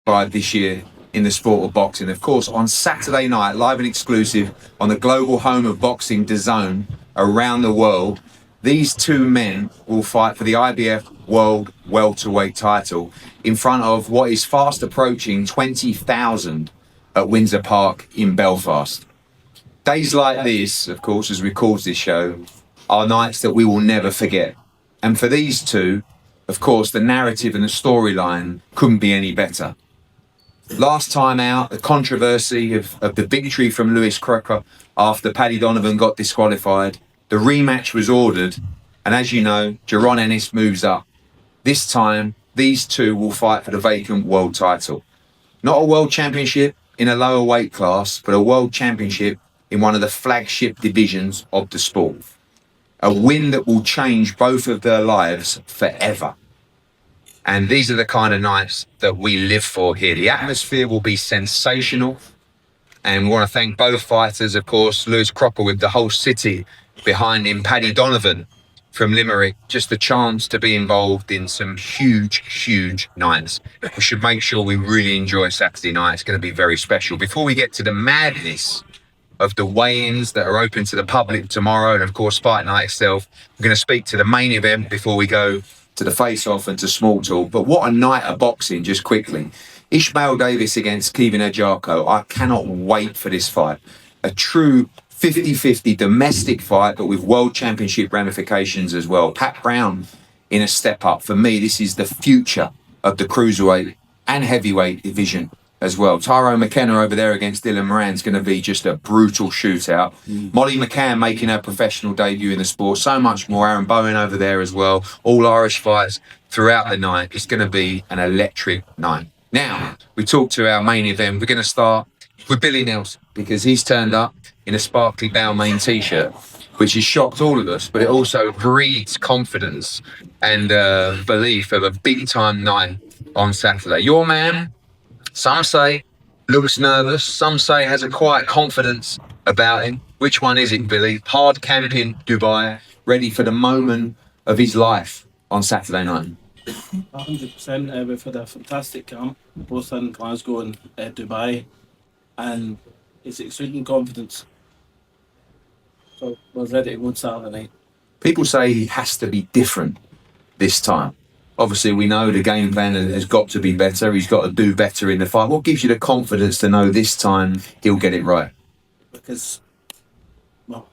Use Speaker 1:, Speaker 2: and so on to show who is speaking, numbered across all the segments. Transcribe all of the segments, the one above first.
Speaker 1: by this year in the sport of boxing. Of course, on Saturday night, live and exclusive on the global home of boxing, DAZN, around the world, these two men will fight for the IBF World Welterweight title in front of what is fast approaching 20,000 at Windsor Park in Belfast. Days like this, of course, as we record this show, are nights that we will never forget. And for these two, of course, the narrative and the storyline couldn't be any better. Last time out, the controversy of the victory from Lewis Crocker after Paddy Donovan got disqualified. The rematch was ordered, and as you know, Jaron Ennis moves up. This time, these two will fight for the vacant world title. Not a world championship in a lower weight class, but a world championship in one of the flagship divisions of the sport. A win that will change both of their lives forever. And these are the kind of nights that we live for here. The atmosphere will be sensational. And we want to thank both fighters, of course, Lewis Crocker with the whole city behind him, Paddy Donovan from Limerick. Just a chance to be involved in some huge nights. We should make sure we really enjoy Saturday night. It's going to be very special. Before we get to the madness of the weigh-ins that are open to the public tomorrow, and of course Fight Night itself, we're going to speak to the main event before we go to the face-off and to small talk. But what a night of boxing, just quickly. Ishmael Davis against Kevin Ejarko. I cannot wait for this fight. A true 50-50 domestic fight, but with world championship ramifications as well. Pat Brown in a step up. For me, this is the future of the cruiserweight and heavyweight division as well. Tyrone McKenna over there against Dylan Moran is going to be just a brutal shootout. Molly McCann making her professional debut in the sport. So much more. Aaron Bowen over there as well. All Irish fights throughout the night. It's going to be an electric night. Now, we talk to our main event. We're going to start with Billy Nelson because he's turned up in a sparkly Balmain t-shirt, which has shocked all of us, but it also breeds confidence and belief of a big-time night on Saturday. Your man, some say, looks nervous. Some say has a quiet confidence about him. Which one is it, Billy? Hard camping Dubai, ready for the moment of his life on Saturday night.
Speaker 2: 100%. We've had a fantastic camp. Both in Glasgow and Dubai, and it's exuding confidence. So we're ready to go on Saturday night.
Speaker 1: People say he has to be different this time. Obviously, we know the game plan has got to be better. He's got to do better in the fight. What gives you the confidence to know this time he'll get it right?
Speaker 2: Because, well,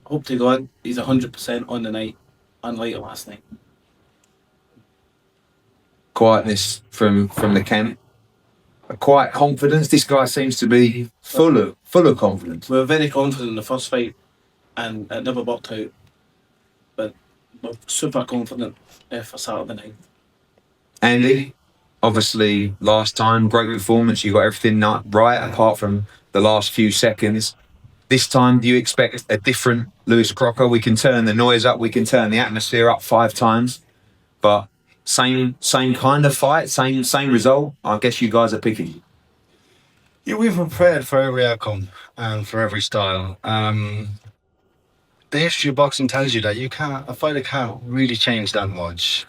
Speaker 2: hope to God he's 100% on the night, unlike last night.
Speaker 1: Quietness from the camp. A quiet confidence. This guy seems to be full of confidence.
Speaker 2: We were very confident in the first fight, and it never worked out. But we're super confident for Saturday night.
Speaker 1: Andy, obviously last time, great performance. You got everything right apart from the last few seconds. This time, do you expect a different Lewis Crocker? We can turn the noise up, we can turn the atmosphere up 5 times, but same kind of fight, same result. I guess you guys are picking.
Speaker 3: Yeah, we've prepared for every outcome and for every style. The history of boxing tells you that a fighter can't really change that much.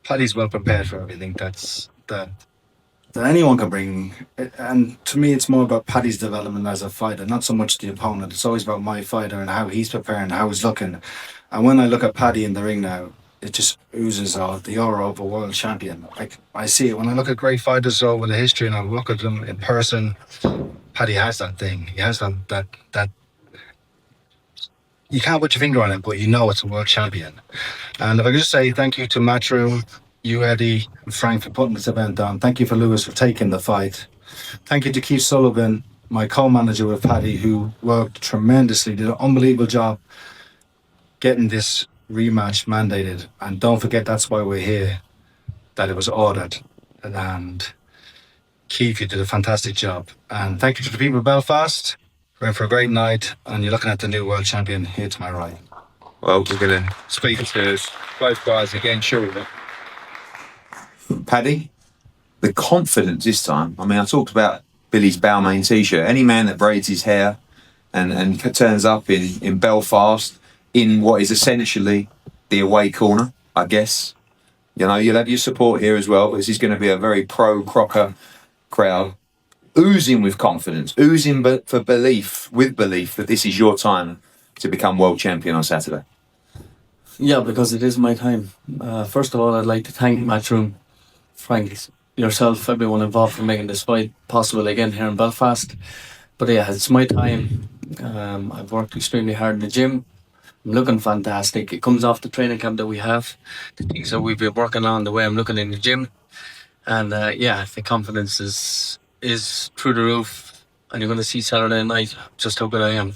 Speaker 3: Paddy's well prepared for everything that anyone can bring. And to me, it's more about Paddy's development as a fighter, not so much the opponent. It's always about my fighter and how he's preparing, how he's looking. And when I look at Paddy in the ring now, it just oozes out the aura of a world champion. Like, I see it when I look at great fighters over the history and I look at them in person. Paddy has that thing. He has that you can't put your finger on it, but you know it's a world champion. And if I could just say thank you to Matchroom, you, Eddie, and Frank for putting this event on. Thank you for Lewis for taking the fight. Thank you to Keith Sullivan, my co-manager with Paddy, who worked tremendously, did an unbelievable job getting this rematch mandated. And don't forget, that's why we're here, that it was ordered. And Keith, you did a fantastic job. And thank you to the people of Belfast. We're in for a great night, and you're looking at the new world champion here to my right.
Speaker 1: Well, we're going to speak to both guys again shortly. Paddy, the confidence this time. I mean, I talked about Billy's Balmain t-shirt. Any man that braids his hair and turns up in Belfast in what is essentially the away corner, I guess, You know, you'll have your support here as well. This is going to be a very pro Crocker crowd, oozing with confidence, oozing for belief that this is your time to become world champion on Saturday.
Speaker 4: Yeah, because it is my time. First of all, I'd like to thank Matchroom, Frank, yourself, everyone involved for making this fight possible again here in Belfast. But yeah, it's my time. I've worked extremely hard in the gym. I'm looking fantastic. It comes off the training camp that we have, the things that we've been working on, the way I'm looking in the gym. And yeah, the confidence is through the roof. And you're going to see Saturday night just how good I am.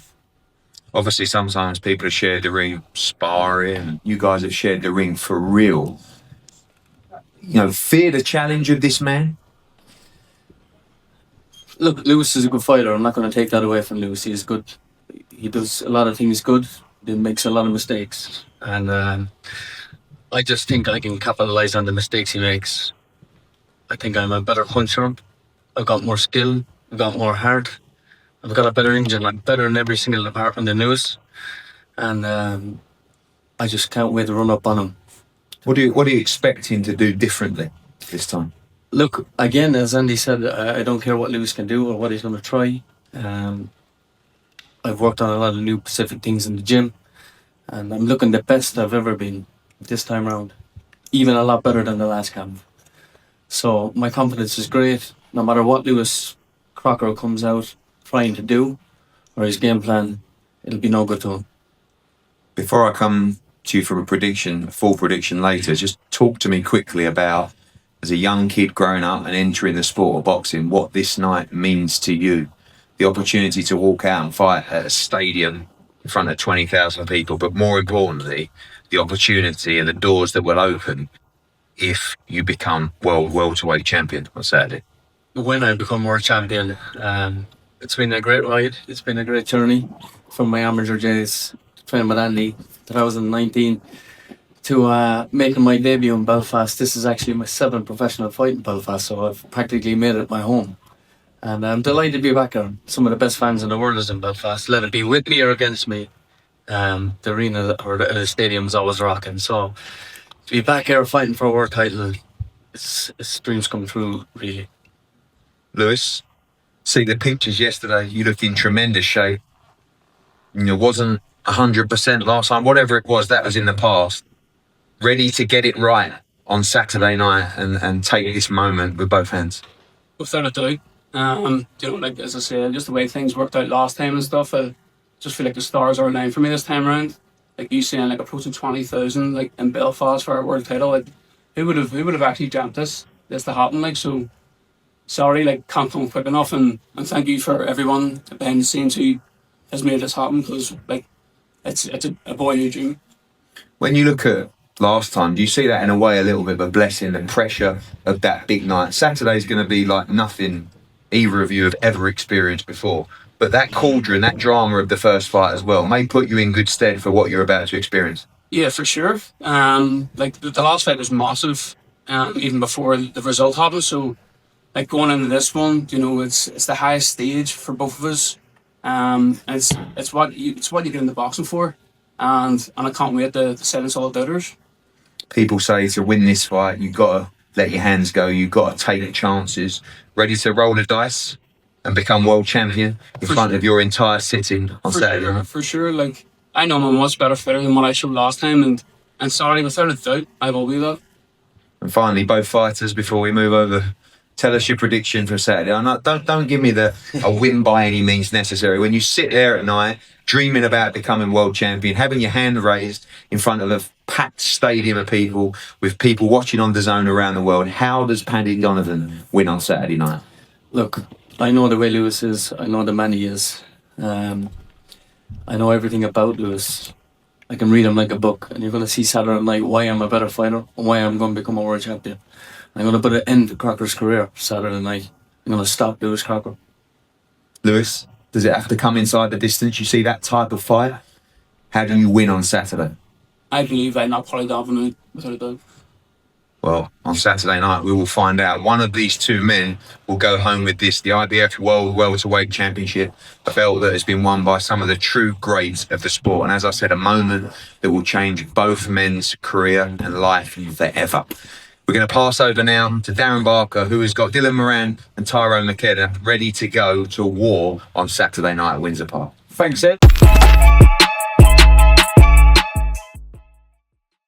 Speaker 1: Obviously, sometimes people have shared the ring sparring. You guys have shared the ring for real. You know, fear the challenge of this man?
Speaker 4: Look, Lewis is a good fighter. I'm not going to take that away from Lewis. He's good. He does a lot of things good. He makes a lot of mistakes. And I just think I can capitalize on the mistakes he makes. I think I'm a better puncher. I've got more skill. I've got more heart. I've got a better engine. I'm better in every single department than Lewis. And I just can't wait to run up on him.
Speaker 1: What are you expecting to do differently this time?
Speaker 4: Look, again, as Andy said, I don't care what Lewis can do or what he's going to try. I've worked on a lot of new specific things in the gym, and I'm looking the best I've ever been this time round, even a lot better than the last camp. So my confidence is great. No matter what Lewis Crocker comes out trying to do or his game plan, it'll be no good to him.
Speaker 1: Before I come to you for a full prediction later, just talk to me quickly about, as a young kid growing up and entering the sport of boxing, what this night means to you. The opportunity to walk out and fight at a stadium in front of 20,000 people, but more importantly, the opportunity and the doors that will open if you become world welterweight champion on Saturday.
Speaker 4: When I become world champion, it's been a great ride. It's been a great journey from my amateur days, training with Andy, 2019, to making my debut in Belfast. This is actually my 7th professional fight in Belfast, so I've practically made it my home. And I'm delighted to be back here. Some of the best fans in the world is in Belfast. Let it be with me or against me. The arena or the stadium's always rocking. So to be back here fighting for a world title, it's dreams come true, really.
Speaker 1: Lewis, see the pictures yesterday. You look in tremendous shape. You know, wasn't 100% last time. Whatever it was, that was in the past. Ready to get it right on Saturday night and take this moment with both hands.
Speaker 5: Without a doubt. Like as I said, just the way things worked out last time and stuff, I just feel like the stars are aligned for me this time around. Like you saying, like approaching 20,000 like in Belfast for our world title. Like who would have actually dreamt this to happen? Like, so sorry, like can't come quick enough, and thank you for everyone behind the scenes who has made this happen, because like it's a boyhood dream.
Speaker 1: When you look at last time, do you see that in a way a little bit of a blessing, the pressure of that big night? Saturday's going to be like nothing either of you have ever experienced before, but that cauldron, that drama of the first fight as well, may put you in good stead for what you're about to experience.
Speaker 5: Yeah, for sure. Like the last fight was massive, even before the result happened. So, like going into this one, it's the highest stage for both of us. It's what you get into boxing for, and I can't wait to silence all the doubters.
Speaker 1: People say to win this fight, you've got to let your hands go, you've got to take chances. Ready to roll the dice and become world champion in front of your entire city on Saturday?
Speaker 5: For sure. Like, I know I'm a much better fighter than what I showed last time, and sorry, without a doubt, I will be that.
Speaker 1: And finally, both fighters, before we move over, tell us your prediction for Saturday. Don't give me a win by any means necessary. When you sit there at night, dreaming about becoming world champion, having your hand raised in front of a packed stadium of people, with people watching on DAZN around the world, how does Paddy Donovan win on Saturday night?
Speaker 4: Look, I know the way Lewis is. I know the man he is. I know everything about Lewis. I can read him like a book, and you're going to see Saturday night why I'm a better fighter and why I'm going to become a world champion. I'm going to put an end to Crocker's career Saturday night. I'm going to stop Lewis Crocker.
Speaker 1: Lewis, does it have to come inside the distance? You see that type of fight? How do you win on Saturday?
Speaker 5: I believe I knock Paddy Donovan out without a doubt.
Speaker 1: Well, on Saturday night, we will find out. One of these two men will go home with this, the IBF World Welterweight Championship, a belt that has been won by some of the true greats of the sport. And as I said, a moment that will change both men's career and life forever. We're going to pass over now to Darren Barker, who has got Dylan Moran and Tyrone McKenna ready to go to war on Saturday night at Windsor Park.
Speaker 6: Thanks, Ed.